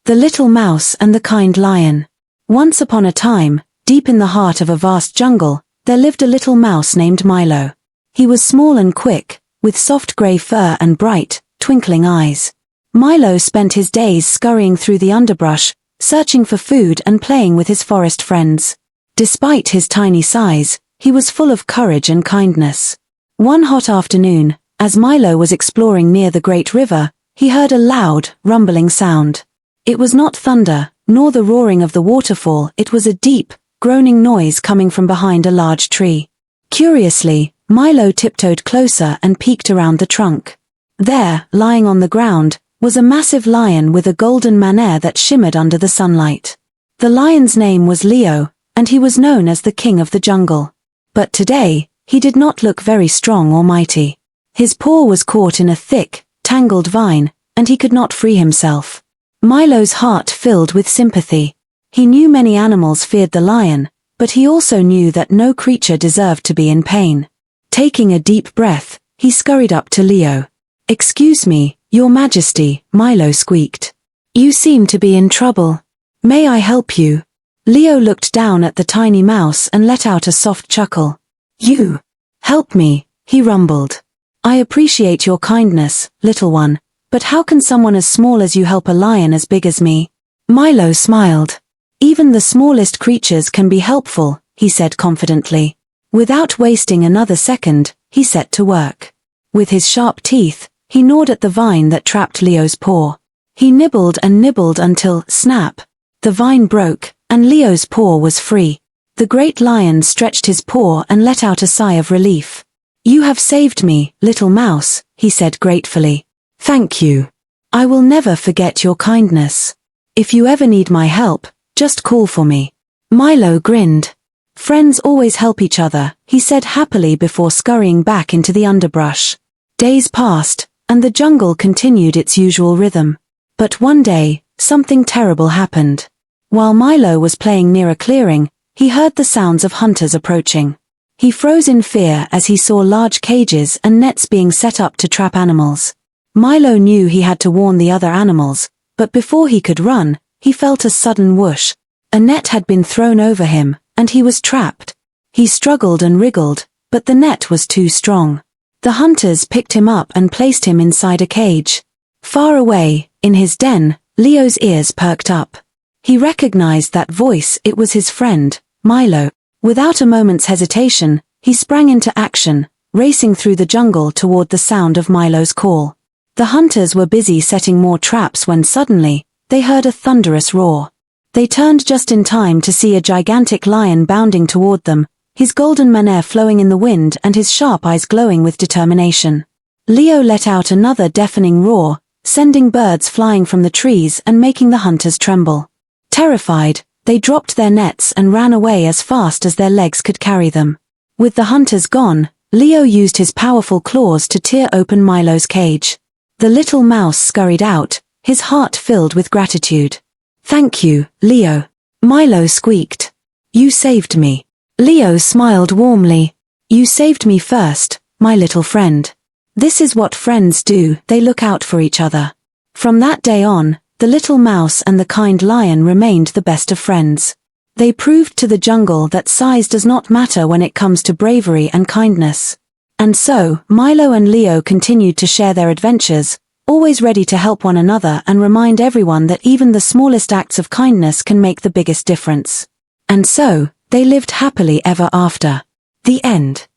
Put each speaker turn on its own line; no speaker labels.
The Little Mouse and the Kind Lion. Once upon a time, deep in the heart of a vast jungle, there lived a little mouse named Milo. He was small and quick, with soft grey fur and bright, twinkling eyes. Milo spent his days scurrying through the underbrush, searching for food and playing with his forest friends. Despite his tiny size, he was full of courage and kindness. One hot afternoon, as Milo was exploring near the great river, he heard a loud, rumbling sound. It was not thunder, nor the roaring of the waterfall, it was a deep, groaning noise coming from behind a large tree. Curiously, Milo tiptoed closer and peeked around the trunk. There, lying on the ground, was a massive lion with a golden mane that shimmered under the sunlight. The lion's name was Leo, and he was known as the king of the jungle. But today, he did not look very strong or mighty. His paw was caught in a thick, tangled vine, and he could not free himself. Milo's heart filled with sympathy. He knew many animals feared the lion, but he also knew that no creature deserved to be in pain. Taking a deep breath, he scurried up to Leo. "Excuse me, Your Majesty," Milo squeaked. "You seem to be in trouble. May I help you?" Leo looked down at the tiny mouse and let out a soft chuckle. "You help me," he rumbled. "I appreciate your kindness, little one. But how can someone as small as you help a lion as big as me?" Milo smiled. "Even the smallest creatures can be helpful," he said confidently. Without wasting another second, he set to work. With his sharp teeth, he gnawed at the vine that trapped Leo's paw. He nibbled and nibbled until, snap, the vine broke, and Leo's paw was free. The great lion stretched his paw and let out a sigh of relief. "You have saved me, little mouse," he said gratefully. "Thank you. I will never forget your kindness. If you ever need my help, just call for me." Milo grinned. "Friends always help each other," he said happily before scurrying back into the underbrush. Days passed, and the jungle continued its usual rhythm. But one day, something terrible happened. While Milo was playing near a clearing, he heard the sounds of hunters approaching. He froze in fear as he saw large cages and nets being set up to trap animals. Milo knew he had to warn the other animals, but before he could run, he felt a sudden whoosh. A net had been thrown over him, and he was trapped. He struggled and wriggled, but the net was too strong. The hunters picked him up and placed him inside a cage. Far away, in his den, Leo's ears perked up. He recognized that voice. It was his friend, Milo. Without a moment's hesitation, he sprang into action, racing through the jungle toward the sound of Milo's call. The hunters were busy setting more traps when suddenly, they heard a thunderous roar. They turned just in time to see a gigantic lion bounding toward them, his golden mane flowing in the wind and his sharp eyes glowing with determination. Leo let out another deafening roar, sending birds flying from the trees and making the hunters tremble. Terrified, they dropped their nets and ran away as fast as their legs could carry them. With the hunters gone, Leo used his powerful claws to tear open Milo's cage. The little mouse scurried out, his heart filled with gratitude. "Thank you, Leo," Milo squeaked. "You saved me." Leo smiled warmly. "You saved me first, my little friend. This is what friends do, they look out for each other." From that day on, the little mouse and the kind lion remained the best of friends. They proved to the jungle that size does not matter when it comes to bravery and kindness. And so, Milo and Leo continued to share their adventures, always ready to help one another and remind everyone that even the smallest acts of kindness can make the biggest difference. And so, they lived happily ever after. The end.